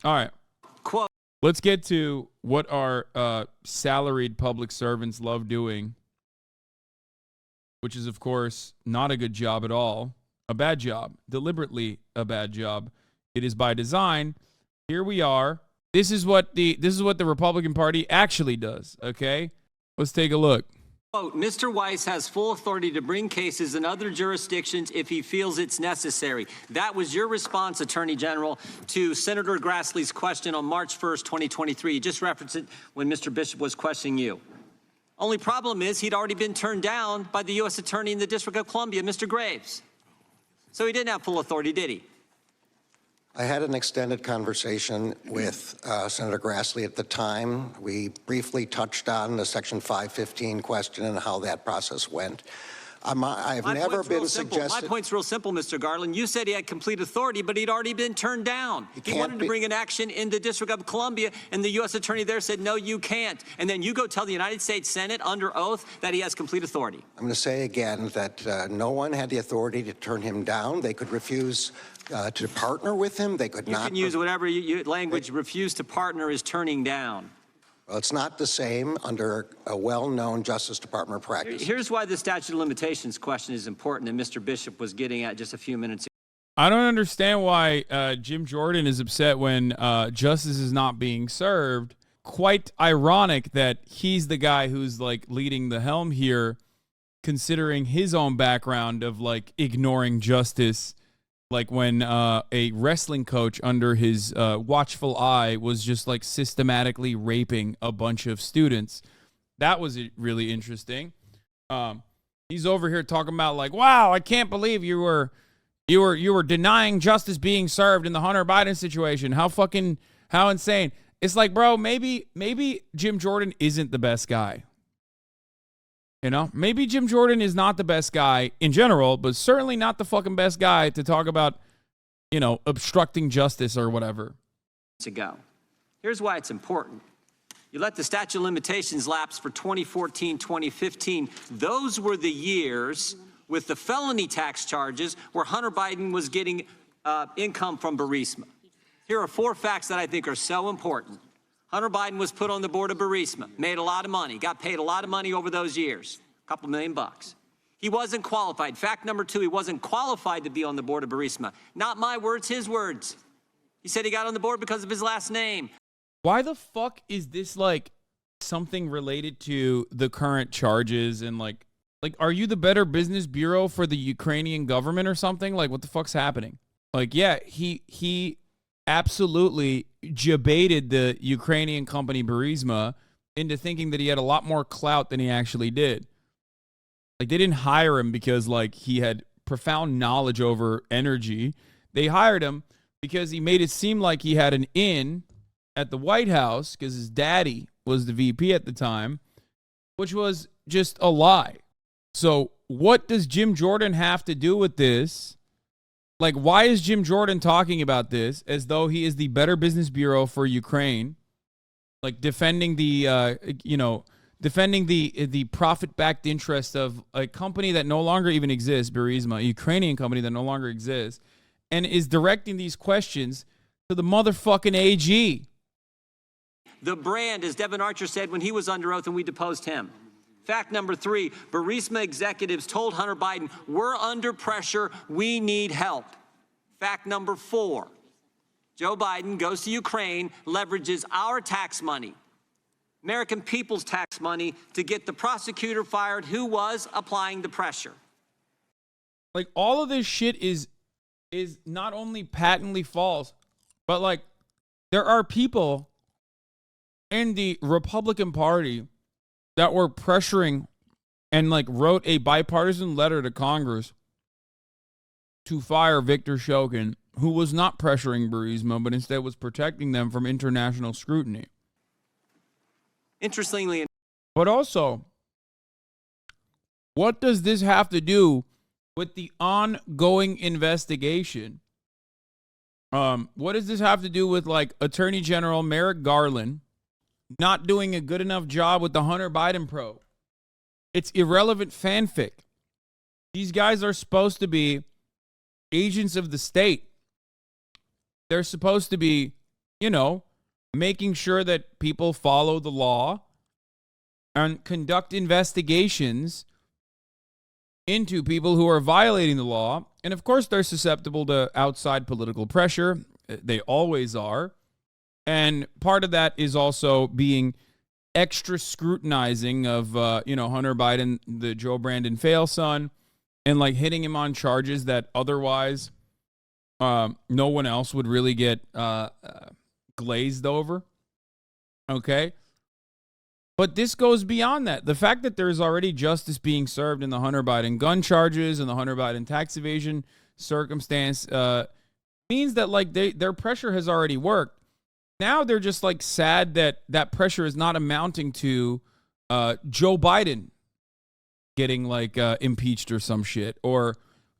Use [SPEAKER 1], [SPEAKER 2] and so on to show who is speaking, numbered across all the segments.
[SPEAKER 1] right.
[SPEAKER 2] Quote.
[SPEAKER 1] Let's get to what our salaried public servants love doing, which is, of course, not a good job at all. A bad job. Deliberately a bad job. It is by design. Here we are. This is what the Republican Party actually does, okay? Let's take a look.
[SPEAKER 2] Quote, Mr. Weiss has full authority to bring cases in other jurisdictions if he feels it's necessary. That was your response, Attorney General, to Senator Grassley's question on March 1st, 2023. You just referenced it when Mr. Bishop was questioning you. Only problem is he'd already been turned down by the U.S. Attorney in the District of Columbia, Mr. Graves. So he didn't have full authority, did he?
[SPEAKER 3] I had an extended conversation with Senator Grassley at the time. We briefly touched on the Section 515 question and how that process went. I've never been suggested.
[SPEAKER 2] My point's real simple, Mr. Garland. You said he had complete authority, but he'd already been turned down. He wanted to bring an action in the District of Columbia, and the U.S. Attorney there said, no, you can't. And then you go tell the United States Senate under oath that he has complete authority.
[SPEAKER 3] I'm going to say again that no one had the authority to turn him down. They could refuse to partner with him. They could not.
[SPEAKER 2] You can use whatever language. Refuse to partner is turning down.
[SPEAKER 3] Well, it's not the same under a well-known Justice Department practice.
[SPEAKER 2] Here's why the statute of limitations question is important, and Mr. Bishop was getting at just a few minutes ago.
[SPEAKER 1] I don't understand why Jim Jordan is upset when justice is not being served. Quite ironic that he's the guy who's like leading the helm here, considering his own background of like ignoring justice. Like when a wrestling coach under his watchful eye was just like systematically raping a bunch of students. That was really interesting. He's over here talking about like, wow, I can't believe you were denying justice being served in the Hunter Biden situation. How insane. It's like, bro, maybe Jim Jordan isn't the best guy. You know, maybe Jim Jordan is not the best guy in general, but certainly not the fucking best guy to talk about, you know, obstructing justice or whatever.
[SPEAKER 2] Here's why it's important. You let the statute of limitations lapse for 2014, 2015. Those were the years with the felony tax charges where Hunter Biden was getting income from Burisma. Here are 4 facts that I think are so important. Hunter Biden was put on the board of Burisma, made a lot of money, got paid a lot of money over those years, a couple $1 million. He wasn't qualified. Fact number 2, he wasn't qualified to be on the board of Burisma. Not my words, his words. He said he got on the board because of his last name.
[SPEAKER 1] Why the fuck is this like something related to the current charges and like are you the Better Business Bureau for the Ukrainian government or something? Like what the fuck's happening? Like, yeah, he absolutely jebaited the Ukrainian company Burisma into thinking that he had a lot more clout than he actually did. Like, they didn't hire him because, like, he had profound knowledge over energy. They hired him because he made it seem like he had an in at the White House because his daddy was the VP at the time, which was just a lie. So what does Jim Jordan have to do with this? Like, why is Jim Jordan talking about this as though he is the Better Business Bureau for Ukraine, like defending the, defending the profit-backed interest of a company that no longer even exists, Burisma, a Ukrainian company that no longer exists, and is directing these questions to the motherfucking AG.
[SPEAKER 2] The brand, as Devin Archer said when he was under oath and we deposed him. Fact number 3, Burisma executives told Hunter Biden, we're under pressure, we need help. Fact number 4, Joe Biden goes to Ukraine, leverages our tax money, American people's tax money, to get the prosecutor fired who was applying the pressure.
[SPEAKER 1] Like, all of this shit is not only patently false, but like there are people in the Republican Party that were pressuring and like wrote a bipartisan letter to Congress to fire Victor Shokin, who was not pressuring Burisma, but instead was protecting them from international scrutiny.
[SPEAKER 2] Interestingly,
[SPEAKER 1] but also, what does this have to do with the ongoing investigation? What does this have to do with like Attorney General Merrick Garland not doing a good enough job with the Hunter Biden probe? It's irrelevant fanfic. These guys are supposed to be agents of the state. They're supposed to be you know, making sure that people follow the law and conduct investigations into people who are violating the law. And of course, they're susceptible to outside political pressure. They always are. And part of that is also being extra scrutinizing of, Hunter Biden, the Joe Brandon fail son, and like hitting him on charges that otherwise no one else would really get glazed over. Okay. But this goes beyond that. The fact that there's already justice being served in the Hunter Biden gun charges and the Hunter Biden tax evasion circumstance means that like their pressure has already worked. Now they're just like sad that that pressure is not amounting to Joe Biden getting like impeached or some shit, or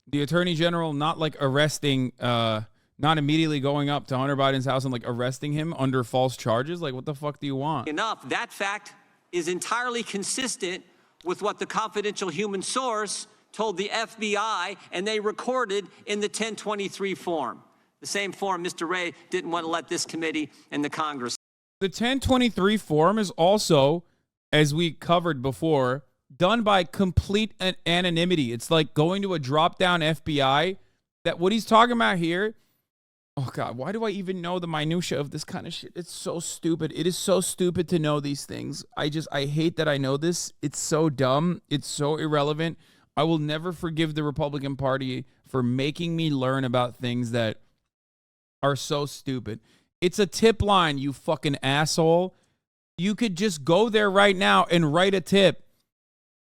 [SPEAKER 1] the attorney general not like arresting, not immediately going up to Hunter Biden's house and like arresting him under false charges. Like, what the fuck do you want?
[SPEAKER 2] Enough. That fact is entirely consistent with what the confidential human source told the FBI, and they recorded in the 1023 form. The same form Mr. Wray didn't want to let this committee and the Congress.
[SPEAKER 1] The 1023 form is also, as we covered before, done by complete anonymity. It's like going to a drop-down FBI. That what he's talking about here. Oh, God, why do I even know the minutia of this kind of shit? It's so stupid. It is so stupid to know these things. I hate that I know this. It's so dumb. It's so irrelevant. I will never forgive the Republican Party for making me learn about things that are so stupid. It's a tip line, you fucking asshole. You could just go there right now and write a tip.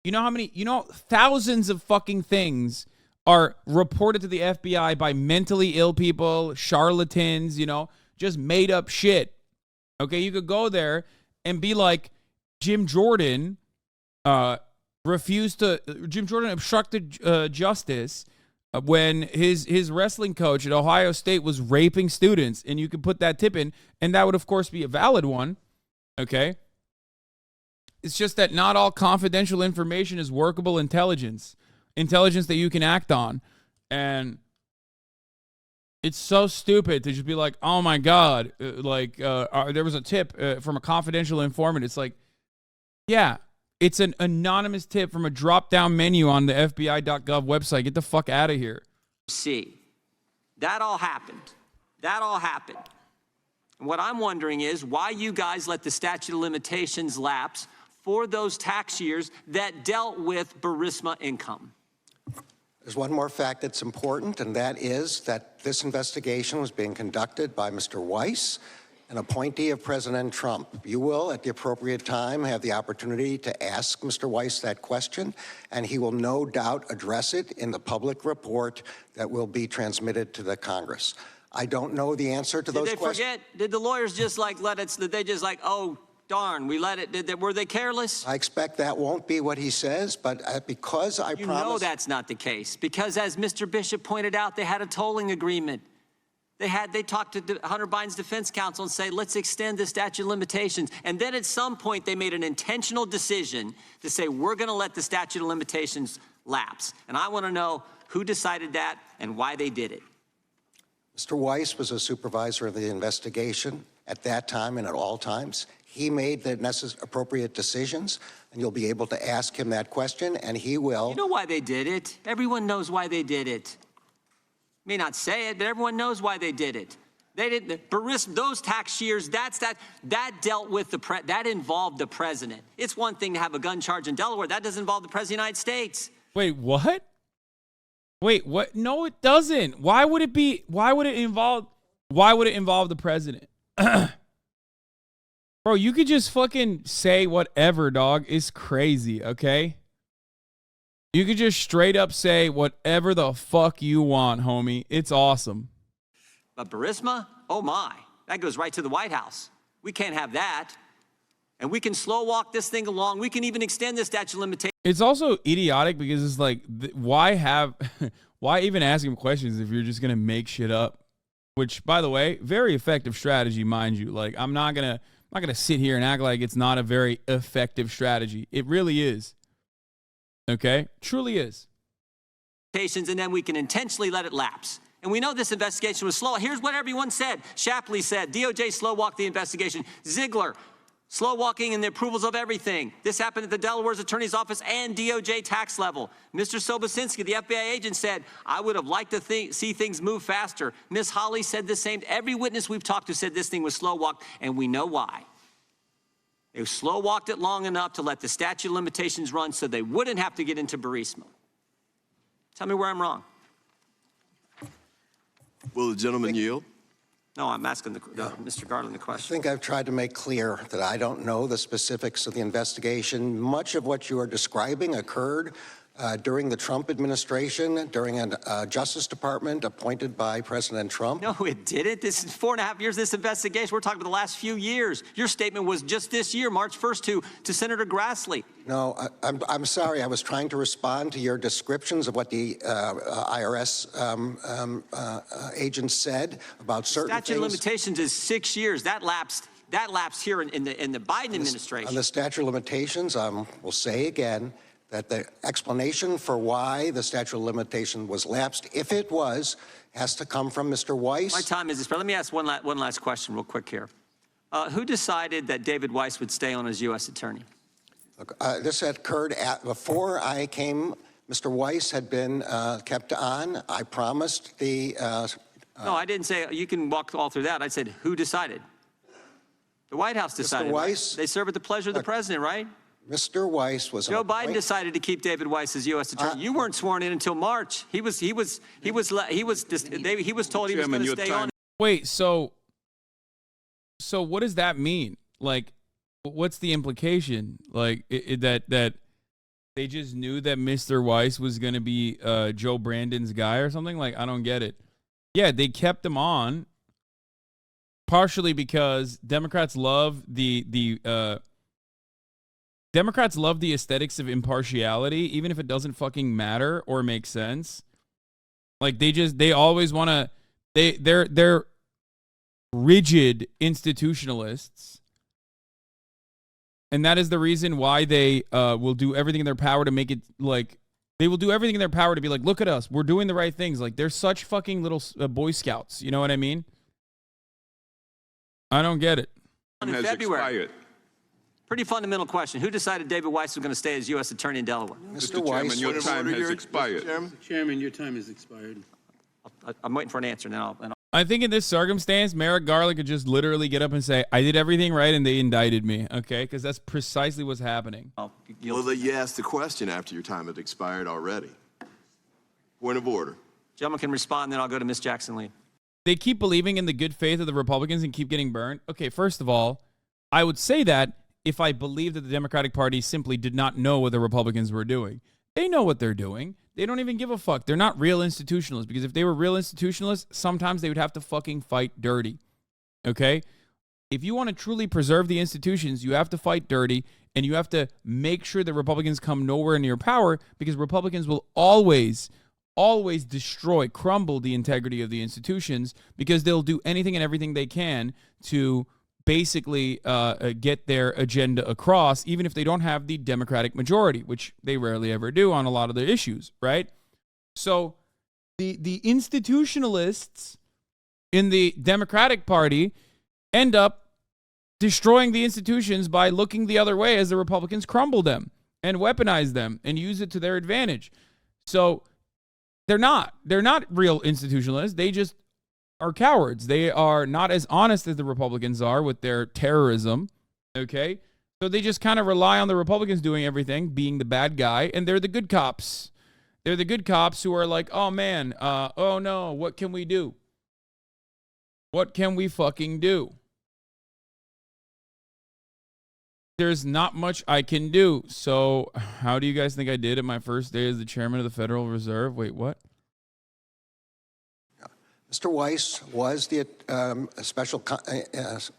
[SPEAKER 1] You know how many, thousands of fucking things are reported to the FBI by mentally ill people, charlatans, just made up shit. Okay, you could go there and be like, Jim Jordan obstructed justice when his wrestling coach at Ohio State was raping students, and you could put that tip in, and that would, of course, be a valid one. Okay? It's just that not all confidential information is workable intelligence that you can act on. And it's so stupid to just be like, oh my God, there was a tip from a confidential informant. It's like, yeah, it's an anonymous tip from a drop-down menu on the FBI.gov website. Get the fuck out of here.
[SPEAKER 2] See, that all happened. And what I'm wondering is why you guys let the statute of limitations lapse for those tax years that dealt with Burisma income.
[SPEAKER 3] There's one more fact that's important, and that is that this investigation was being conducted by Mr. Weiss, an appointee of President Trump. You will, at the appropriate time, have the opportunity to ask Mr. Weiss that question, and he will no doubt address it in the public report that will be transmitted to the Congress. I don't know the answer to those questions.
[SPEAKER 2] Did they forget? Did the lawyers just like let it, did they just like, oh, darn, we let it, were they careless? I
[SPEAKER 3] expect that won't be what he says, but because I promise...
[SPEAKER 2] You know that's not the case, because as Mr. Bishop pointed out, they had a tolling agreement. They talked to Hunter Biden's defense counsel and say, let's extend the statute of limitations. And then at some point, they made an intentional decision to say, we're going to let the statute of limitations lapse. And I want to know who decided that and why they did it.
[SPEAKER 3] Mr. Weiss was a supervisor of the investigation at that time and at all times. He made the appropriate decisions, and you'll be able to ask him that question, and he will.
[SPEAKER 2] You know why they did it? Everyone knows why they did it. May not say it, but everyone knows why they did it. They didn't. Those tax years, that dealt with that involved the president. It's one thing to have a gun charge in Delaware. That doesn't involve the president of the United States.
[SPEAKER 1] Wait, what? Wait, what? No, it doesn't. Why would it involve the president? Bro, you could just fucking say whatever, dog. It's crazy, okay? You could just straight up say whatever the fuck you want, homie. It's awesome.
[SPEAKER 2] But Burisma? Oh my. That goes right to the White House. We can't have that. And we can slow walk this thing along. We can even extend the statute of limitations.
[SPEAKER 1] It's also idiotic because it's like, why even ask him questions if you're just going to make shit up? Which, by the way, very effective strategy, mind you. Like, I'm not going to sit here and act like it's not a very effective strategy. It really is. Okay? Truly is.
[SPEAKER 2] And then we can intentionally let it lapse. And we know this investigation was slow. Here's what everyone said. Shapley said, DOJ slow-walked the investigation. Ziegler, slow-walking in the approvals of everything. This happened at the Delaware's attorney's office and DOJ tax level. Mr. Sobocinski, the FBI agent, said, I would have liked to see things move faster. Ms. Hawley said the same. Every witness we've talked to said this thing was slow-walked, and we know why. They slow-walked it long enough to let the statute of limitations run so they wouldn't have to get into Burisma. Tell me where I'm wrong.
[SPEAKER 4] Will the gentleman yield?
[SPEAKER 2] No, I'm asking Mr. Garland the
[SPEAKER 3] I
[SPEAKER 2] question.
[SPEAKER 3] think I've tried to make clear that I don't know the specifics of the investigation. Much of what you are describing occurred during the Trump administration, during a Justice Department appointed by President Trump.
[SPEAKER 2] No, it didn't. This is 4.5 years, this investigation. We're talking about the last few years. Your statement was just this year, March 1st, to Senator Grassley.
[SPEAKER 3] No, I'm sorry. I was trying to respond to your descriptions of what the IRS agents said about certain things.
[SPEAKER 2] Statute of limitations is 6 years. That lapsed here in the Biden administration.
[SPEAKER 3] On the statute of limitations, we'll say again that the explanation for why the statute of limitation was lapsed, if it was, has to come from Mr. Weiss.
[SPEAKER 2] My time is this, but let me ask one last question real quick here. Who decided that David Weiss would stay on as U.S. attorney?
[SPEAKER 3] Look, this had occurred before I came. Mr. Weiss had been kept on. I promised the...
[SPEAKER 2] no, I didn't say, you can walk all through that. I said, who decided? The White House decided.
[SPEAKER 3] Mr. Weiss,
[SPEAKER 2] right? They serve at the pleasure of the president, right?
[SPEAKER 3] Mr. Weiss was...
[SPEAKER 2] Joe Biden decided to keep David Weiss as U.S. attorney. You weren't sworn in until March. He was told he was going to stay on.
[SPEAKER 1] Wait, so what does that mean? Like, what's the implication? Like that they just knew that Mr. Weiss was going to be Joe Brandon's guy or something? Like, I don't get it. Yeah, they kept him on partially because Democrats love the aesthetics of impartiality, even if it doesn't fucking matter or make sense. Like they always want to, they're rigid institutionalists. And that is the reason why they will do everything in their power to make it like, they will do everything in their power to be like, look at us, we're doing the right things. Like they're such fucking little Boy Scouts. You know what I mean? I don't get it.
[SPEAKER 2] In February. Pretty fundamental question. Who decided David Weiss was going to stay as U.S. attorney in Delaware?
[SPEAKER 3] Mr. Weiss,
[SPEAKER 4] your time has expired.
[SPEAKER 5] Mr. Chairman, your time has expired.
[SPEAKER 2] I'm waiting for an answer now.
[SPEAKER 1] I think in this circumstance, Merrick Garland could just literally get up and say, I did everything right and they indicted me, okay? Because that's precisely what's happening.
[SPEAKER 4] Well, you asked the question after your time had expired already. Point of order.
[SPEAKER 2] Gentleman can respond, then I'll go to Ms. Jackson-Lee.
[SPEAKER 1] They keep believing in the good faith of the Republicans and keep getting burned. Okay, first of all, I would say that if I believe that the Democratic Party simply did not know what the Republicans were doing. They know what they're doing. They don't even give a fuck. They're not real institutionalists, because if they were real institutionalists, sometimes they would have to fucking fight dirty. Okay? If you want to truly preserve the institutions, you have to fight dirty, and you have to make sure that Republicans come nowhere near power, because Republicans will always destroy, crumble the integrity of the institutions, because they'll do anything and everything they can to basically get their agenda across, even if they don't have the Democratic majority, which they rarely ever do on a lot of the issues, right? So the institutionalists in the Democratic Party end up destroying the institutions by looking the other way as the Republicans crumble them and weaponize them and use it to their advantage. So they're not real institutionalists. They just are cowards. They are not as honest as the Republicans are with their terrorism, okay? So they just kind of rely on the Republicans doing everything, being the bad guy, and they're the good cops. They're the good cops who are like, oh man, oh no, what can we do? What can we fucking do? There's not much I can do. So how do you guys think I did at my first day as the chairman of the Federal Reserve? Wait, what?
[SPEAKER 3] Mr. Weiss was the special U.S.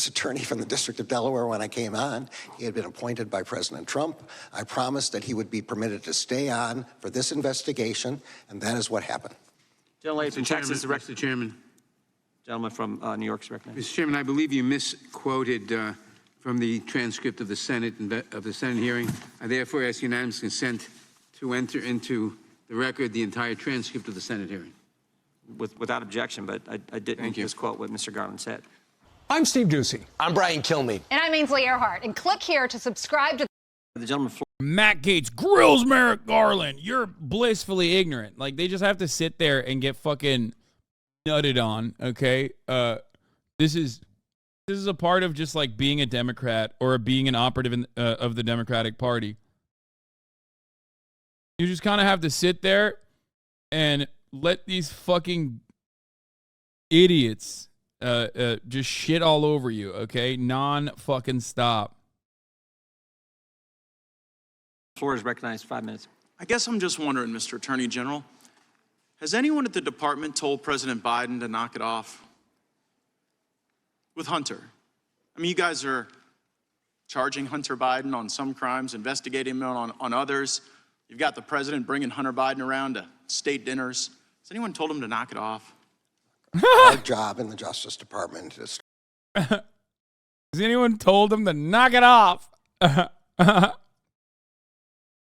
[SPEAKER 3] attorney from the District of Delaware when I came on. He had been appointed by President Trump. I promised that he would be permitted to stay on for this investigation, and that is what happened.
[SPEAKER 2] Gentleman from Texas,
[SPEAKER 5] Mr. Chairman.
[SPEAKER 2] Gentleman from New York's recognized.
[SPEAKER 5] Mr. Chairman, I believe you misquoted from the transcript of the Senate hearing. I therefore ask unanimous consent to enter into the record the entire transcript of the Senate hearing.
[SPEAKER 2] Without objection, but I didn't just quote what Mr. Garland said.
[SPEAKER 6] I'm Steve Ducey.
[SPEAKER 7] I'm Brian Kilmeade.
[SPEAKER 8] And I'm Ainsley Earhart. And click here to subscribe to
[SPEAKER 2] The gentleman.
[SPEAKER 1] Matt Gaetz grills Merrick Garland. You're blissfully ignorant. Like, they just have to sit there and get fucking nutted on, okay? This is a part of just, like, being a Democrat or being an operative of the Democratic Party. You just kind of have to sit there and let these fucking idiots just shit all over you, okay? Non-fucking stop.
[SPEAKER 2] Floor is recognized. 5 minutes.
[SPEAKER 9] I guess I'm just wondering, Mr. Attorney General, has anyone at the department told President Biden to knock it off with Hunter? I mean, you guys are charging Hunter Biden on some crimes, investigating him on others. You've got the president bringing Hunter Biden around to state dinners. Has anyone told him to knock it off?
[SPEAKER 3] Our job in the Justice Department is...
[SPEAKER 1] Has anyone told him to knock it off?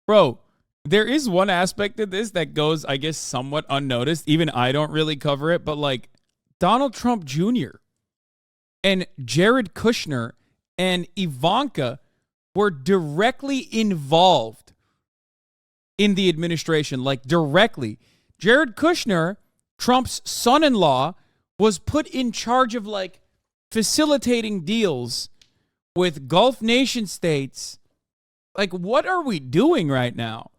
[SPEAKER 1] Bro, there is one aspect of this that goes, I guess, somewhat unnoticed. Even I don't really cover it, but like Donald Trump Jr. and Jared Kushner and Ivanka were directly involved in the administration, like directly. Jared Kushner, Trump's son-in-law, was put in charge of like facilitating deals with Gulf nation states. Like, what are we doing right now?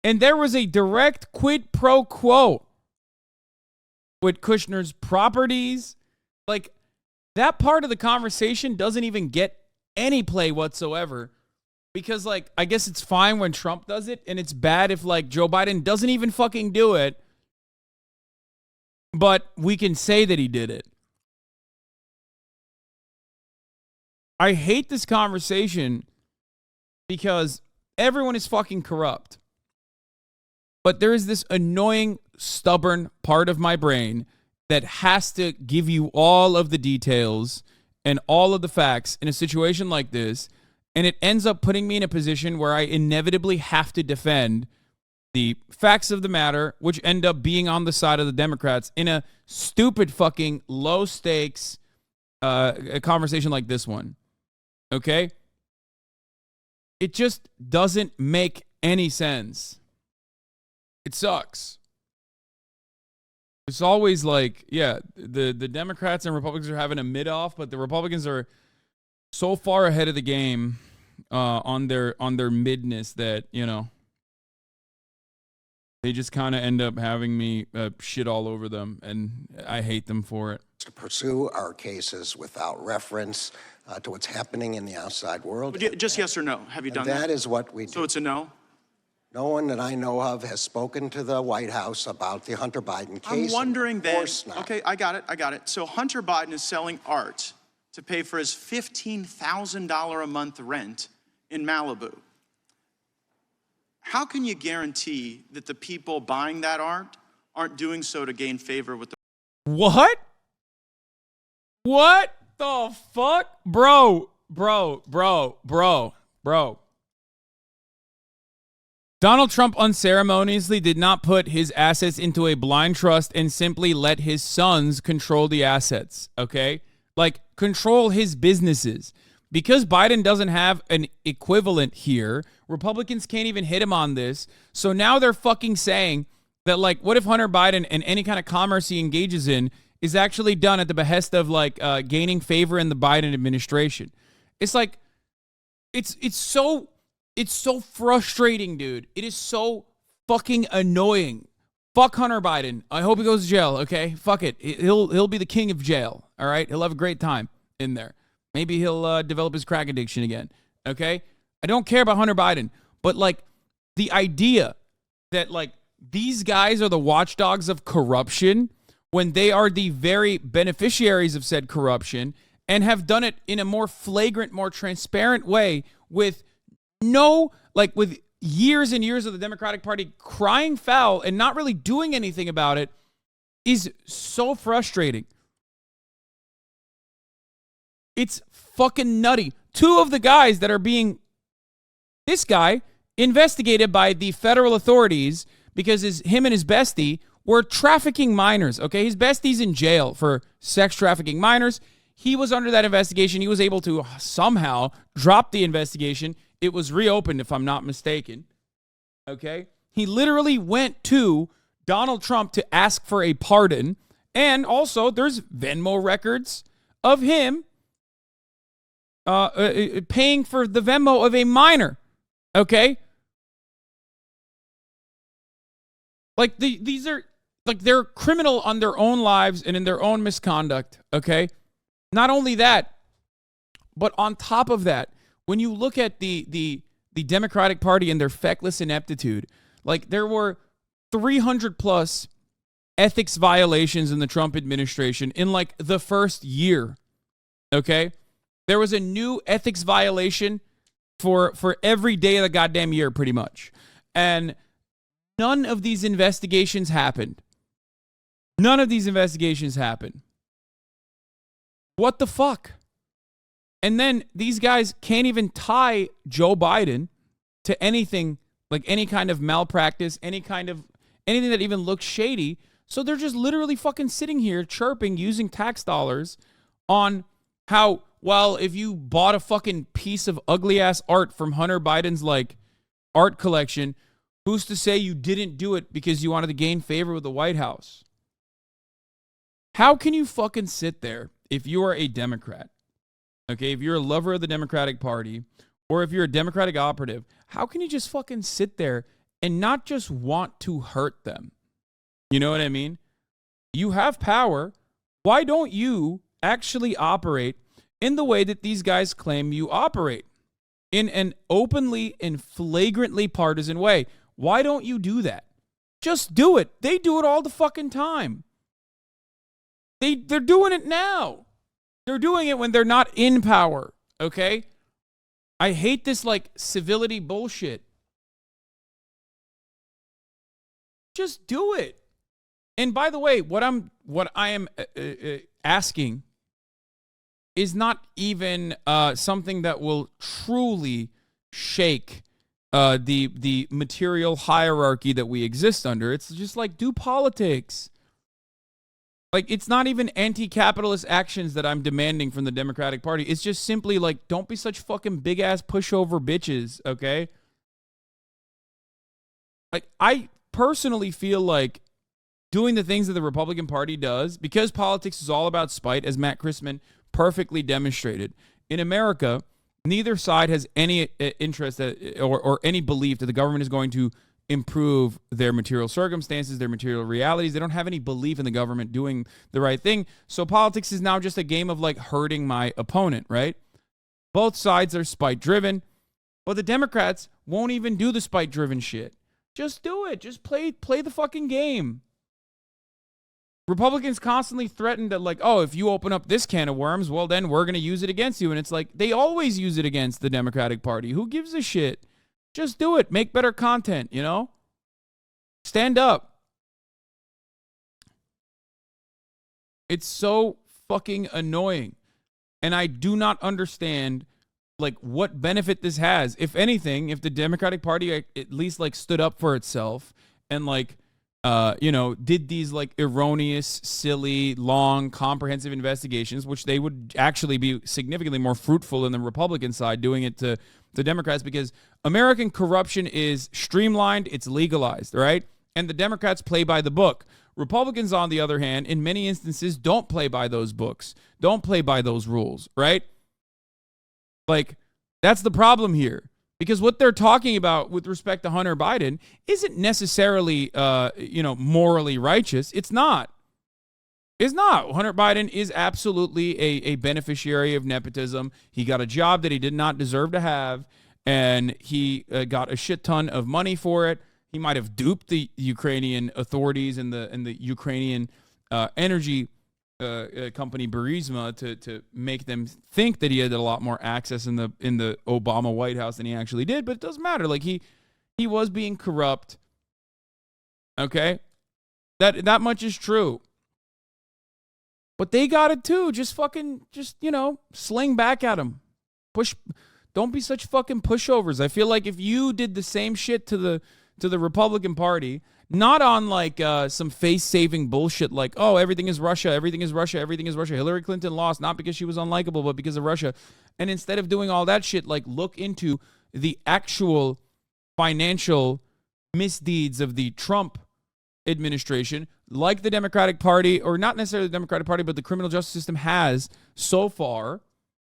[SPEAKER 1] And there was a direct quid pro quo with Kushner's properties. Like, that part of the conversation doesn't even get any play whatsoever. Because, like, I guess it's fine when Trump does it, and it's bad if, like, Joe Biden doesn't even fucking do it. But we can say that he did it. I hate this conversation because everyone is fucking corrupt. But there is this annoying, stubborn part of my brain that has to give you all of the details and all of the facts in a situation like this. And it ends up putting me in a position where I inevitably have to defend the facts of the matter, which end up being on the side of the Democrats in a stupid fucking low stakes a conversation like this one. Okay? It just doesn't make any sense. It sucks. It's always like, yeah, the Democrats and Republicans are having a mid-off, but the Republicans are so far ahead of the game on their midness that, you know, they just kind of end up having me shit all over them, and I hate them for it.
[SPEAKER 3] To pursue our cases without reference to what's happening in the outside world.
[SPEAKER 9] Just yes or no. Have you done that?
[SPEAKER 3] That is what we do.
[SPEAKER 9] So it's a no?
[SPEAKER 3] No one that I know of has spoken to the White House about the Hunter Biden case.
[SPEAKER 9] I'm wondering then.
[SPEAKER 3] Of course not.
[SPEAKER 9] Okay, I got it. So Hunter Biden is selling art to pay for his $15,000 a month rent in Malibu. How can you guarantee that the people buying that art aren't doing so to gain favor with the...
[SPEAKER 1] What? What the fuck? Bro. Donald Trump unceremoniously did not put his assets into a blind trust and simply let his sons control the assets, okay? Like, control his businesses. Because Biden doesn't have an equivalent here, Republicans can't even hit him on this. So now they're fucking saying that, like, what if Hunter Biden and any kind of commerce he engages in is actually done at the behest of, like, gaining favor in the Biden administration? It's like, it's so frustrating, dude. It is so fucking annoying. Fuck Hunter Biden. I hope he goes to jail, okay? Fuck it. He'll be the king of jail, all right? He'll have a great time in there. Maybe he'll develop his crack addiction again, okay? I don't care about Hunter Biden, but, like, the idea that, like, these guys are the watchdogs of corruption when they are the very beneficiaries of said corruption and have done it in a more flagrant, more transparent way with with years and years of the Democratic Party crying foul and not really doing anything about it is so frustrating. It's fucking nutty. Two of the guys that are being, this guy, investigated by the federal authorities because him and his bestie were trafficking minors, okay? His bestie's in jail for sex trafficking minors. He was under that investigation. He was able to somehow drop the investigation. It was reopened, if I'm not mistaken, okay? He literally went to Donald Trump to ask for a pardon, and also there's Venmo records of him paying for the Venmo of a minor, okay? Like, these are, like, they're criminal on their own lives and in their own misconduct, okay? Not only that, but on top of that, when you look at the Democratic Party and their feckless ineptitude, like, there were 300 plus ethics violations in the Trump administration in, like, the first year, okay? There was a new ethics violation for every day of the goddamn year, pretty much. And none of these investigations happened. None of these investigations happened. What the fuck? And then these guys can't even tie Joe Biden to anything, like any kind of malpractice, anything that even looks shady. So they're just literally fucking sitting here chirping, using tax dollars on how, well, if you bought a fucking piece of ugly ass art from Hunter Biden's, like, art collection, who's to say you didn't do it because you wanted to gain favor with the White House? How can you fucking sit there if you are a Democrat, okay, if you're a lover of the Democratic Party, or if you're a Democratic operative, how can you just fucking sit there and not just want to hurt them? You know what I mean? You have power. Why don't you actually operate in the way that these guys claim you operate? In an openly and flagrantly partisan way. Why don't you do that? Just do it. They do it all the fucking time. They're doing it now. They're doing it when they're not in power, okay? I hate this, like, civility bullshit. Just do it. And by the way, what I am asking is not even something that will truly shake the material hierarchy that we exist under. It's just like, do politics. Like, it's not even anti-capitalist actions that I'm demanding from the Democratic Party. It's just simply like, don't be such fucking big-ass pushover bitches, okay? Like, I personally feel like doing the things that the Republican Party does, because politics is all about spite, as Matt Christman perfectly demonstrated. In America, neither side has any interest or any belief that the government is going to improve their material circumstances, their material realities. They don't have any belief in the government doing the right thing. So politics is now just a game of, like, hurting my opponent, right? Both sides are spite-driven, but the Democrats won't even do the spite-driven shit. Just do it. Just play the fucking game. Republicans constantly threaten that, like, oh, if you open up this can of worms, well, then we're going to use it against you. And it's like, they always use it against the Democratic Party. Who gives a shit? Just do it. Make better content, you know? Stand up. It's so fucking annoying. And I do not understand, like, what benefit this has. If anything, if the Democratic Party at least, like, stood up for itself and, like, did these, like, erroneous, silly, long, comprehensive investigations, which they would actually be significantly more fruitful than the Republican side doing it to the Democrats, because American corruption is streamlined, it's legalized, right? And the Democrats play by the book. Republicans, on the other hand, in many instances, don't play by those books, don't play by those rules, right? Like, that's the problem here. Because what they're talking about with respect to Hunter Biden isn't necessarily, morally righteous. It's not. It's not. Hunter Biden is absolutely a beneficiary of nepotism. He got a job that he did not deserve to have, and he got a shit ton of money for it. He might have duped the Ukrainian authorities and the Ukrainian energy company Burisma to make them think that he had a lot more access in the Obama White House than he actually did. But it doesn't matter. Like, he was being corrupt. Okay, that much is true. But they got it too. Just sling back at him. Push. Don't be such fucking pushovers. I feel like if you did the same shit to the Republican Party, Not on like some face-saving bullshit like, oh, everything is Russia, everything is Russia, everything is Russia. Hillary Clinton lost not because she was unlikable, but because of Russia. And instead of doing all that shit, like look into the actual financial misdeeds of the Trump administration, like the Democratic Party, or not necessarily the Democratic Party, but the criminal justice system has so far,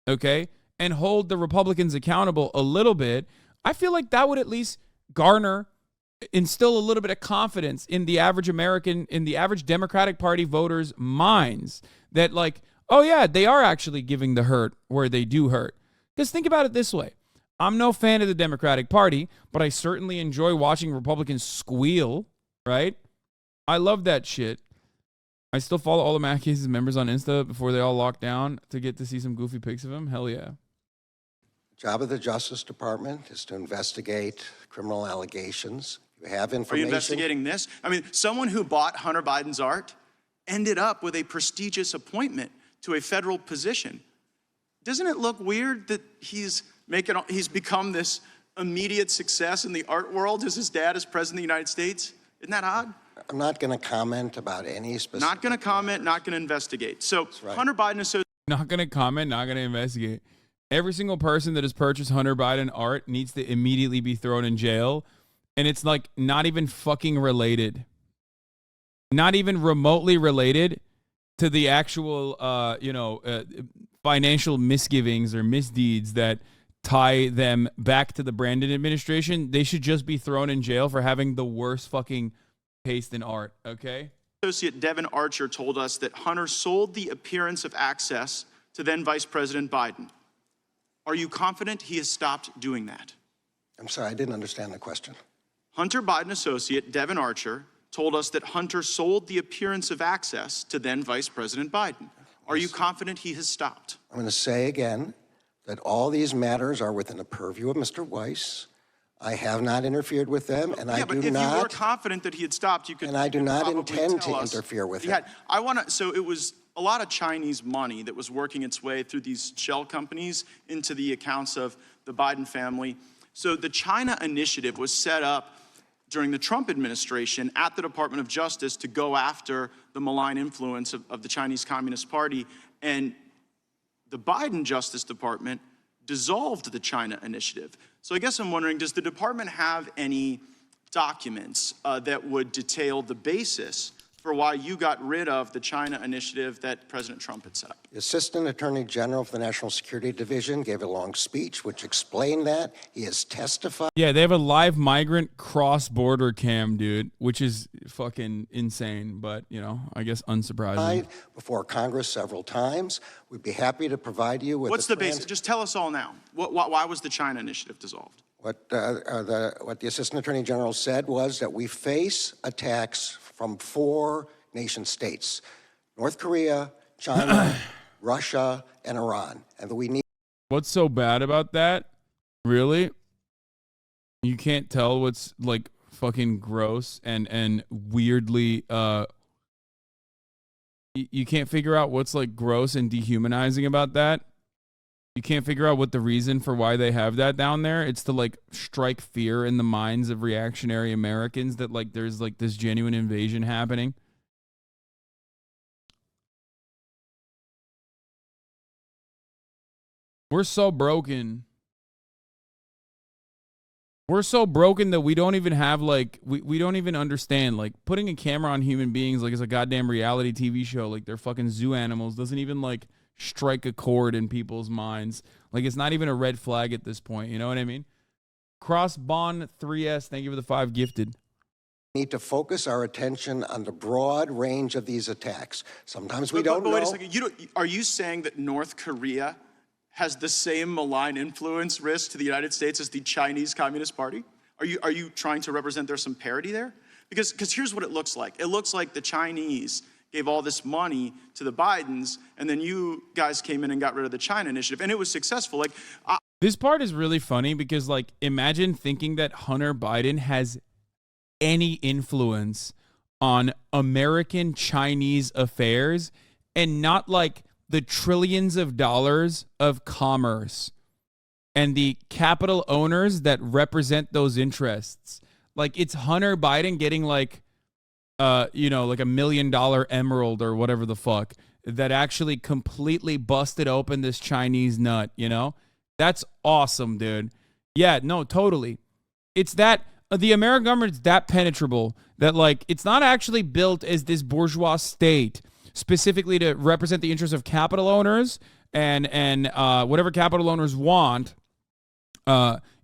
[SPEAKER 1] okay, and hold the Republicans accountable a little bit. I feel like that would at least instill a little bit of confidence in the average American, in the average Democratic Party voters' minds that like, oh yeah, they are actually giving the hurt where they do hurt. Because think about it this way. I'm no fan of the Democratic Party, but I certainly enjoy watching Republicans squeal, right? I love that shit. I still follow all the Matt Cases members on Insta before they all lock down to get to see some goofy pics of him. Hell yeah.
[SPEAKER 3] Job of the Justice Department is to investigate criminal allegations. You have information.
[SPEAKER 9] Are you investigating this? I mean, someone who bought Hunter Biden's art ended up with a prestigious appointment to a federal position. Doesn't it look weird that he's become this immediate success in the art world as his dad is president of the United States? Isn't that odd?
[SPEAKER 3] I'm not going to comment about any specific.
[SPEAKER 9] Not going to comment, not going to investigate. So
[SPEAKER 3] right.
[SPEAKER 9] Hunter Biden Associates.
[SPEAKER 1] Not going to comment, not going to investigate. Every single person that has purchased Hunter Biden art needs to immediately be thrown in jail. And it's like not even fucking related. Not even remotely related to the actual, financial misgivings or misdeeds that tie them back to the Brandon administration. They should just be thrown in jail for having the worst fucking taste in art, okay?
[SPEAKER 9] Associate Devin Archer told us that Hunter sold the appearance of access to then Vice President Biden. Are you confident he has stopped doing that?
[SPEAKER 3] I'm sorry, I didn't understand the question.
[SPEAKER 9] Hunter Biden associate Devin Archer told us that Hunter sold the appearance of access to then Vice President Biden. Are you confident he has stopped?
[SPEAKER 3] I'm going to say again that all these matters are within the purview of Mr. Weiss. I have not interfered with them, and I do not.
[SPEAKER 9] Yeah, but if you were confident that he had stopped, you could.
[SPEAKER 3] And I do not intend to interfere with him.
[SPEAKER 9] So it was a lot of Chinese money that was working its way through these shell companies into the accounts of the Biden family. So the China initiative was set up during the Trump administration at the Department of Justice to go after the malign influence of the Chinese Communist Party. And the Biden Justice Department dissolved the China initiative. So I guess I'm wondering, does the department have any documents that would detail the basis for why you got rid of the China initiative that President Trump had set up?
[SPEAKER 3] The Assistant Attorney General for the National Security Division gave a long speech which explained that. He has testified.
[SPEAKER 1] Yeah, they have a live migrant cross-border cam, dude, which is fucking insane, but, I guess unsurprising.
[SPEAKER 3] Before Congress several times. We'd be happy to provide you with.
[SPEAKER 9] What's the basis? Just tell us all now. Why was the China initiative dissolved?
[SPEAKER 3] What the Assistant Attorney General said was that we face attacks from 4 nation states: North Korea, China, Russia, and Iran. And that we need.
[SPEAKER 1] What's so bad about that? Really? You can't tell what's like fucking gross and weirdly you can't figure out what's like gross and dehumanizing about that. You can't figure out what the reason for why they have that down there. It's to like strike fear in the minds of reactionary Americans that like there's like this genuine invasion happening. We're so broken. We're so broken that we don't even have like we don't even understand like putting a camera on human beings like it's a goddamn reality TV show like they're fucking zoo animals doesn't even like strike a chord in people's minds. Like it's not even a red flag at this point. You know what I mean? Crossbond 3S, thank you for the 5 gifted.
[SPEAKER 3] We need to focus our attention on the broad range of these attacks. Sometimes we don't know.
[SPEAKER 9] Wait a second. Are you saying that North Korea has the same malign influence risk to the United States as the Chinese Communist Party? Are you trying to represent there's some parity there? Because here's what it looks like. It looks like the Chinese gave all this money to the Bidens, and then you guys came in and got rid of the China initiative, and it was successful.
[SPEAKER 1] This part is really funny because, like, imagine thinking that Hunter Biden has any influence on American-Chinese affairs and not, like, the trillions of dollars of commerce and the capital owners that represent those interests. Like it's Hunter Biden getting like like $1 million emerald or whatever the fuck that actually completely busted open this Chinese nut, That's awesome, dude. Yeah, no, totally. It's that the American government's that penetrable that like it's not actually built as this bourgeois state specifically to represent the interests of capital owners and whatever capital owners want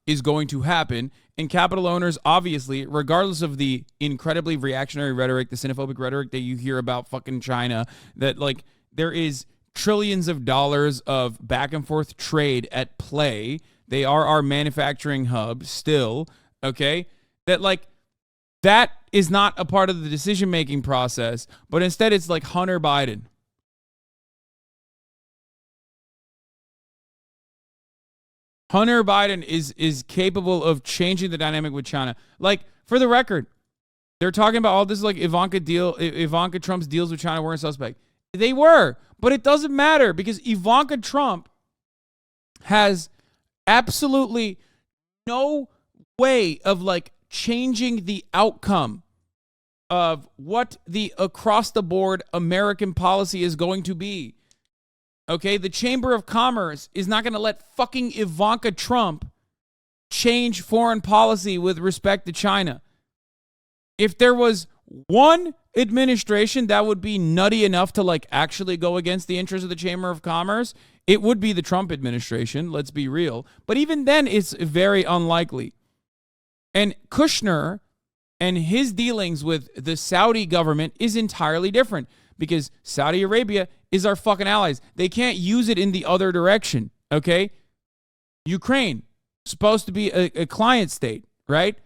[SPEAKER 1] is going to happen. And capital owners, obviously, regardless of the incredibly reactionary rhetoric, the xenophobic rhetoric that you hear about fucking China, that like there is trillions of dollars of back and forth trade at play. They are our manufacturing hub still, okay? That is not a part of the decision-making process, but instead it's like Hunter Biden. Hunter Biden is capable of changing the dynamic with China. Like, for the record, they're talking about all this like Ivanka Trump's deals with China weren't suspect. They were, but it doesn't matter because Ivanka Trump has absolutely no way of like changing the outcome of what the across the board American policy is going to be. Okay, the Chamber of Commerce is not going to let fucking Ivanka Trump change foreign policy with respect to China. If there was one administration that would be nutty enough to like actually go against the interests of the Chamber of Commerce, it would be the Trump administration, let's be real. But even then, it's very unlikely. And Kushner and his dealings with the Saudi government is entirely different because Saudi Arabia is our fucking allies. They can't use it in the other direction, okay? Ukraine, supposed to be a client state, right?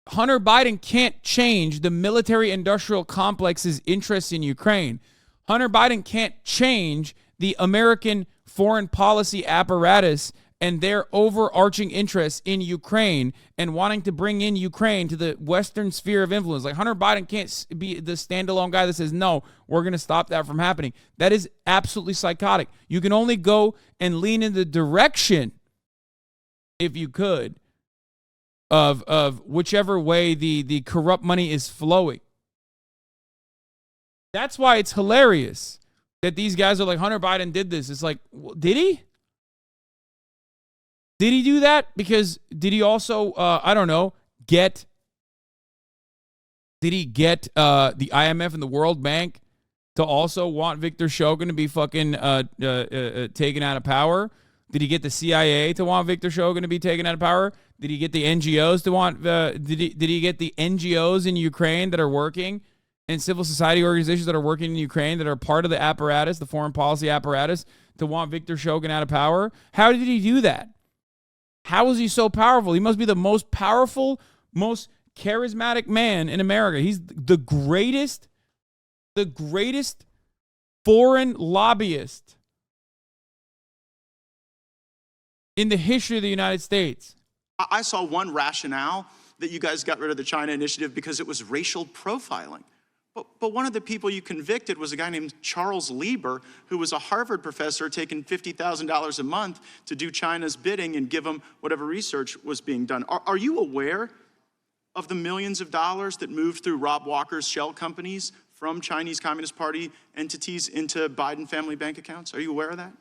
[SPEAKER 1] Hunter Biden can't change the military-industrial complex's interests in Ukraine. Hunter Biden can't change the American foreign policy apparatus and their overarching interests in Ukraine and wanting to bring in Ukraine to the Western sphere of influence. Like Hunter Biden can't be the standalone guy that says, no, we're going to stop that from happening. That is absolutely psychotic. You can only go and lean in the direction, if you could, of whichever way the corrupt money is flowing. That's why it's hilarious that these guys are like, Hunter Biden did this. It's like, did he? Did he do that? Because did he also, I don't know, did he get the IMF and the World Bank to also want Victor Shogun to be fucking taken out of power? Did he get the CIA to want Victor Shogun to be taken out of power? Did he get the NGOs to want, did he get the NGOs in Ukraine that are working and civil society organizations that are working in Ukraine that are part of the apparatus, the foreign policy apparatus, to want Victor Shogun out of power? How did he do that? How is he so powerful? He must be the most powerful, most charismatic man in America. He's the greatest foreign lobbyist in the history of the United States.
[SPEAKER 9] I saw one rationale that you guys got rid of the China initiative because it was racial profiling. But one of the people you convicted was a guy named Charles Lieber, who was a Harvard professor taking $50,000 a month to do China's bidding and give them whatever research was being done. Are you aware of the millions of dollars that moved through Rob Walker's shell companies from Chinese Communist Party entities into Biden family bank accounts? Are you aware of that?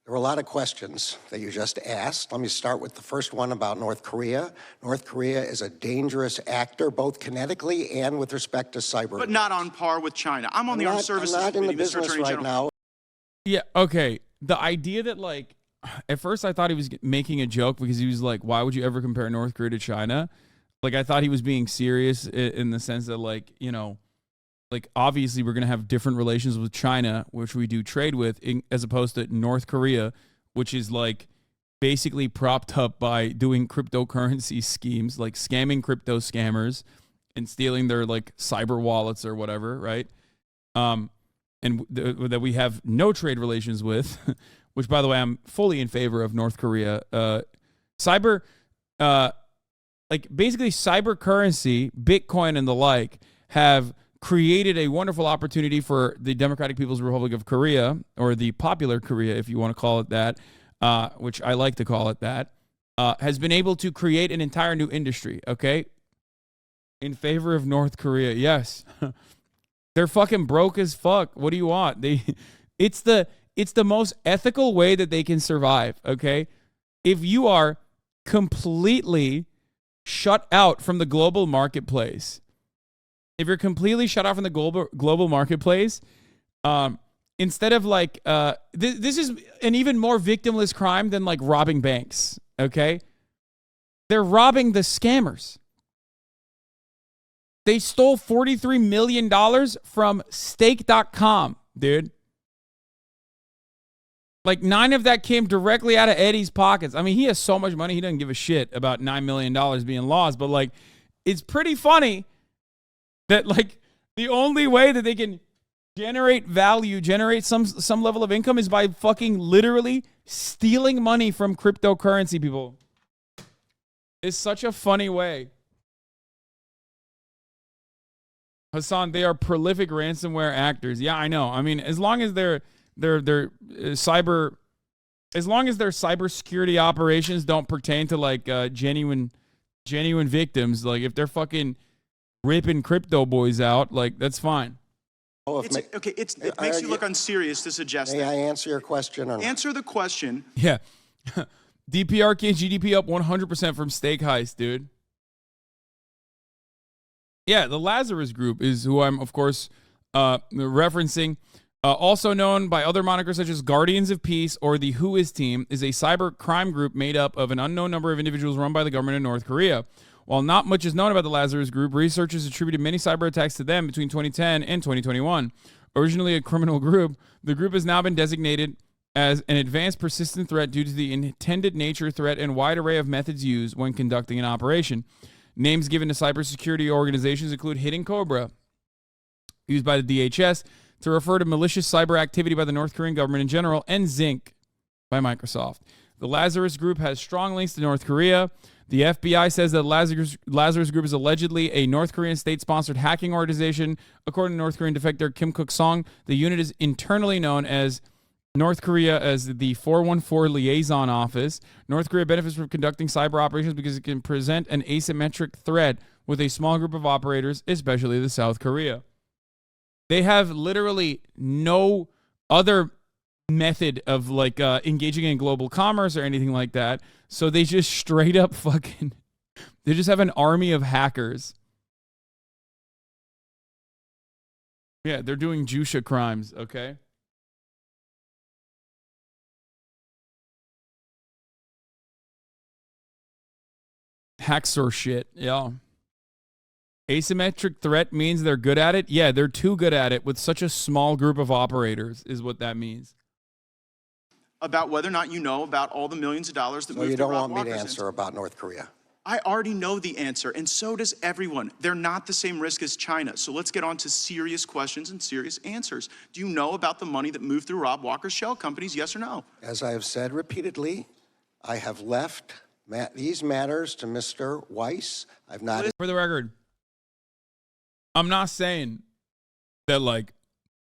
[SPEAKER 3] There were a lot of questions that you just asked. Let me start with the first one about North Korea. North Korea is a dangerous actor, both kinetically and with respect to cyber.
[SPEAKER 9] But not on par with China. I'm on the Armed Services
[SPEAKER 3] Committee,
[SPEAKER 9] Mr.
[SPEAKER 3] I'm not in the business
[SPEAKER 9] Attorney
[SPEAKER 3] right
[SPEAKER 9] General.
[SPEAKER 3] now.
[SPEAKER 1] Yeah, okay. The idea that, like, at first I thought he was making a joke because he was like, why would you ever compare North Korea to China? Like, I thought he was being serious in the sense that, like, like, obviously we're going to have different relations with China, which we do trade with, as opposed to North Korea, which is like basically propped up by doing cryptocurrency schemes, like scamming crypto scammers and stealing their like cyber wallets or whatever, right? And that we have no trade relations with, which, by the way, I'm fully in favor of North Korea. Cyber, like basically cyber currency, Bitcoin and the like, have created a wonderful opportunity for the Democratic People's Republic of Korea, or the Popular Korea, if you want to call it that, which I like to call it that, has been able to create an entire new industry, okay? In favor of North Korea, yes. They're fucking broke as fuck. What do you want? It's the most ethical way that they can survive, okay? If you are completely shut out from the global marketplace, if you're completely shut out from the global marketplace, instead of like, this is an even more victimless crime than like robbing banks, okay? They're robbing the scammers. They stole $43 million from stake.com, dude. Like 9 of that came directly out of Eddie's pockets. I mean, he has so much money, he doesn't give a shit about $9 million being lost. But like, it's pretty funny that like the only way that they can generate value, generate some level of income is by fucking literally stealing money from cryptocurrency people. It's such a funny way. Hasan, they are prolific ransomware actors. Yeah, I know. I mean, as long as their cybersecurity operations don't pertain to like genuine victims, like if they're fucking ripping crypto boys out, like that's fine.
[SPEAKER 9] It makes you look unserious to suggest that.
[SPEAKER 3] May I answer your question or not?
[SPEAKER 9] Answer the question.
[SPEAKER 1] Yeah. DPRK GDP up 100% from stake heist, dude. Yeah, the Lazarus Group is who I'm, of course, referencing. Also known by other monikers such as Guardians of Peace or the Whois Team, is a cyber crime group made up of an unknown number of individuals run by the government of North Korea. While not much is known about the Lazarus Group, researchers attributed many cyber attacks to them between 2010 and 2021. Originally a criminal group, the group has now been designated as an advanced persistent threat due to the intended nature, threat, and wide array of methods used when conducting an operation. Names given to cybersecurity organizations include Hidden Cobra, used by the DHS to refer to malicious cyber activity by the North Korean government in general, and Zinc by Microsoft. The Lazarus Group has strong links to North Korea. The FBI says that Lazarus Group is allegedly a North Korean state-sponsored hacking organization. According to North Korean defector Kim Kuk-song, the unit is internally known as North Korea as the 414 Liaison Office. North Korea benefits from conducting cyber operations because it can present an asymmetric threat with a small group of operators, especially the South Korea. They have literally no other method of like engaging in global commerce or anything like that. So they just straight up they just have an army of hackers. Yeah, they're doing Jusha crimes, okay? Hacksaw shit, yeah. Asymmetric threat means they're good at it? Yeah, they're too good at it with such a small group of operators is what that means.
[SPEAKER 9] About whether or not you know about all the millions of dollars that
[SPEAKER 3] So
[SPEAKER 9] moved
[SPEAKER 3] you
[SPEAKER 9] through
[SPEAKER 3] don't
[SPEAKER 9] Rob
[SPEAKER 3] want me to
[SPEAKER 9] Walker's
[SPEAKER 3] answer about North Korea?
[SPEAKER 9] I already know the answer, and so does everyone. They're not the same risk as China. So let's get on to serious questions and serious answers. Do you know about the money that moved through Rob Walker's shell companies, yes or no?
[SPEAKER 3] As I have said repeatedly, I have left these matters to Mr. Weiss. I've not...
[SPEAKER 1] For the record, I'm not saying that like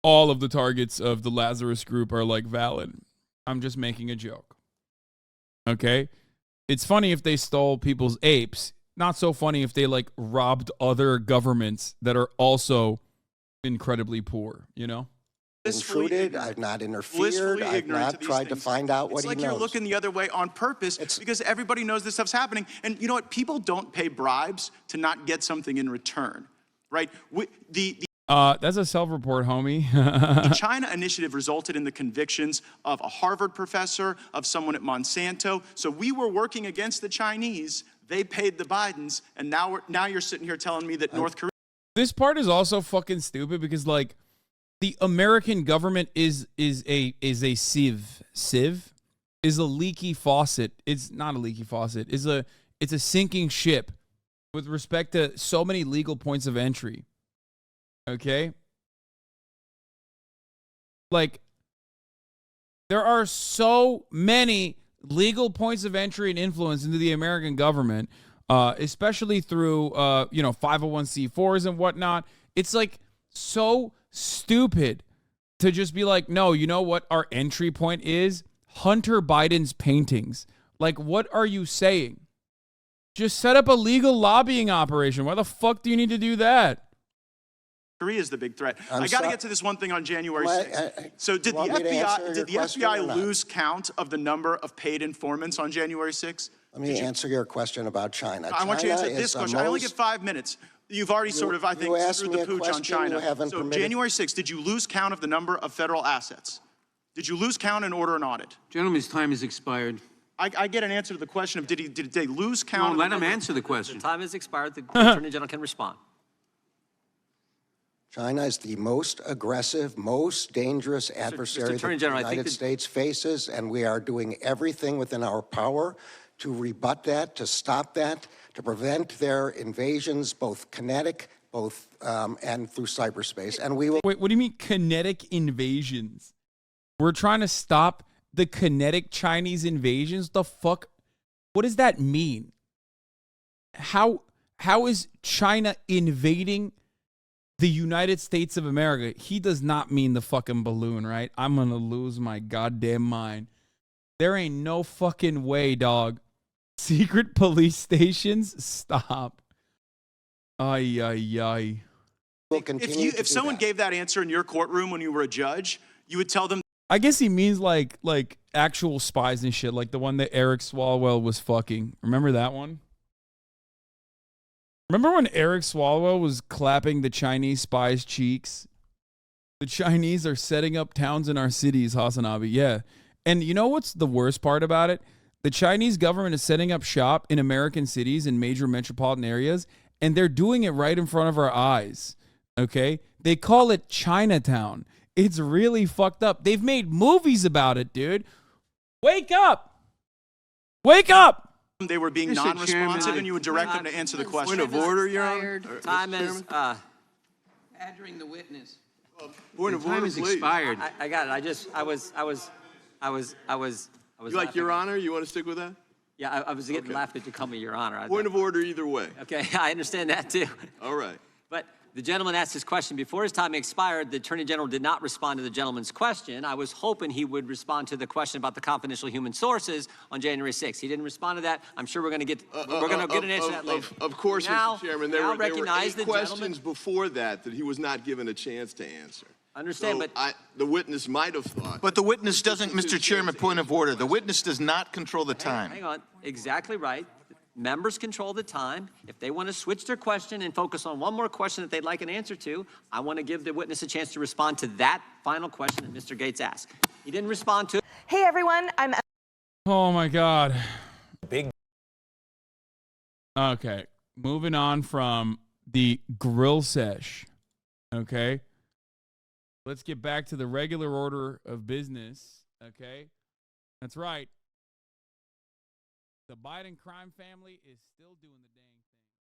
[SPEAKER 1] all of the targets of the Lazarus Group are like valid. I'm just making a joke. Okay? It's funny if they stole people's apes. Not so funny if they like robbed other governments that are also incredibly poor, you know?
[SPEAKER 3] intruded, I've not interfered, I've not tried to find out what he knows.
[SPEAKER 9] It's like you're looking the other way on purpose because everybody knows this stuff's happening. And you know what? People don't pay bribes to not get something in return, right?
[SPEAKER 1] That's a self-report, homie.
[SPEAKER 9] The China initiative resulted in the convictions of a Harvard professor, of someone at Monsanto. So we were working against the Chinese. They paid the Bidens, and now you're sitting here telling me that North Korea.
[SPEAKER 1] This part is also fucking stupid because like the American government is a sieve. Sieve is a leaky faucet. It's not a leaky faucet. It's a sinking ship with respect to so many legal points of entry. Okay? Like, there are so many legal points of entry and influence into the American government, especially through, 501c4s and whatnot. It's like so stupid to just be like, no, you know what our entry point is? Hunter Biden's paintings. Like, what are you saying? Just set up a legal lobbying operation. Why the fuck do you need to do that?
[SPEAKER 9] Korea is the big threat.
[SPEAKER 3] I'm
[SPEAKER 9] I got to
[SPEAKER 3] sorry.
[SPEAKER 9] get to this one thing on January
[SPEAKER 3] Well,
[SPEAKER 9] 6th. So did the
[SPEAKER 3] want me to answer
[SPEAKER 9] FBI,
[SPEAKER 3] your
[SPEAKER 9] did the
[SPEAKER 3] question or
[SPEAKER 9] FBI
[SPEAKER 3] not?
[SPEAKER 9] lose count of the number of paid informants on January 6th?
[SPEAKER 3] Let me answer your question about China.
[SPEAKER 9] I want you to
[SPEAKER 3] China
[SPEAKER 9] answer this
[SPEAKER 3] is the
[SPEAKER 9] question. I only
[SPEAKER 3] most-
[SPEAKER 9] get 5 minutes. You've already sort of, I think,
[SPEAKER 3] you asked
[SPEAKER 9] screwed
[SPEAKER 3] me
[SPEAKER 9] the
[SPEAKER 3] a
[SPEAKER 9] pooch on
[SPEAKER 3] question you
[SPEAKER 9] China.
[SPEAKER 3] haven't
[SPEAKER 9] So
[SPEAKER 3] permitted-
[SPEAKER 9] January 6th, did you lose count of the number of federal assets? Did you lose count and order an audit?
[SPEAKER 5] Gentleman's time has expired.
[SPEAKER 9] I get an answer to the question of did they lose count?
[SPEAKER 5] No,
[SPEAKER 9] of
[SPEAKER 5] let
[SPEAKER 9] the
[SPEAKER 5] him
[SPEAKER 9] number-
[SPEAKER 5] answer the question.
[SPEAKER 2] The time has expired. The Attorney General can respond.
[SPEAKER 3] China is the most aggressive, most dangerous adversary that
[SPEAKER 2] Attorney
[SPEAKER 3] the
[SPEAKER 2] General, I think
[SPEAKER 3] United
[SPEAKER 2] that-
[SPEAKER 3] States faces, and we are doing everything within our power to rebut that, to stop that, to prevent their invasions, both kinetic, and through cyberspace. And we will.
[SPEAKER 1] Wait, what do you mean kinetic invasions? We're trying to stop the kinetic Chinese invasions? The fuck? What does that mean? How is China invading the United States of America? He does not mean the fucking balloon, right? I'm gonna lose my goddamn mind. There ain't no fucking way, dog. Secret police stations? Stop. Ay, ay, ay.
[SPEAKER 3] will continue to
[SPEAKER 9] If
[SPEAKER 3] do
[SPEAKER 9] someone
[SPEAKER 3] that.
[SPEAKER 9] gave that answer in your courtroom when you were a judge, you would tell them
[SPEAKER 1] I guess he means like actual spies and shit, like the one that Eric Swalwell was fucking. Remember that one? Remember when Eric Swalwell was clapping the Chinese spies' cheeks? The Chinese are setting up towns in our cities, Hasanabi. Yeah. And you know what's the worst part about it? The Chinese government is setting up shop in American cities and major metropolitan areas, and they're doing it right in front of our eyes. Okay? They call it Chinatown. It's really fucked up. They've made movies about it, dude. Wake up! Wake up!
[SPEAKER 9] they were being
[SPEAKER 5] Mr.
[SPEAKER 9] non-responsive
[SPEAKER 5] Chairman,
[SPEAKER 9] and you would direct them to answer the question.
[SPEAKER 4] Point of order, Your Honor.
[SPEAKER 2] Time is,
[SPEAKER 5] Badgering the witness.
[SPEAKER 4] Point of
[SPEAKER 5] Time
[SPEAKER 4] order,
[SPEAKER 5] has
[SPEAKER 4] please.
[SPEAKER 5] expired.
[SPEAKER 2] I got it. I was
[SPEAKER 4] You like
[SPEAKER 2] laughing.
[SPEAKER 4] Your Honor? You want to stick with that?
[SPEAKER 2] Yeah, I was getting
[SPEAKER 4] Okay.
[SPEAKER 2] laughed at you call me Your Honor.
[SPEAKER 4] Point of order either way.
[SPEAKER 2] Okay, I understand that too.
[SPEAKER 4] All right.
[SPEAKER 2] But the gentleman asked his question before his time expired. The Attorney General did not respond to the gentleman's question. I was hoping he would respond to the question about the confidential human sources on January 6th. He didn't respond to that. I'm sure we're going to get an answer to that later.
[SPEAKER 4] Of course,
[SPEAKER 2] Now-
[SPEAKER 4] Mr. Chairman. There
[SPEAKER 2] now
[SPEAKER 4] were
[SPEAKER 2] recognize
[SPEAKER 4] 8
[SPEAKER 2] the
[SPEAKER 4] questions
[SPEAKER 2] gentleman-
[SPEAKER 4] before that he was not given a chance to answer.
[SPEAKER 2] Understand,
[SPEAKER 4] So
[SPEAKER 2] but
[SPEAKER 4] the witness might have thought.
[SPEAKER 6] But the witness doesn't,
[SPEAKER 4] This is
[SPEAKER 6] Mr. Chairman,
[SPEAKER 4] his
[SPEAKER 6] point of order. The
[SPEAKER 4] question.
[SPEAKER 6] witness does not control the time.
[SPEAKER 2] hang on. Exactly right. Members control the time. If they want to switch their question and focus on one more question that they'd like an answer to, I want to give the witness a chance to respond to that final question that Mr. Gates asked. He didn't respond to it.
[SPEAKER 7] Hey everyone, I'm
[SPEAKER 1] Oh my God. Okay. Moving on from the grill sesh. Okay. Let's get back to the regular order of business. Okay. That's right. The Biden crime family is still doing the dang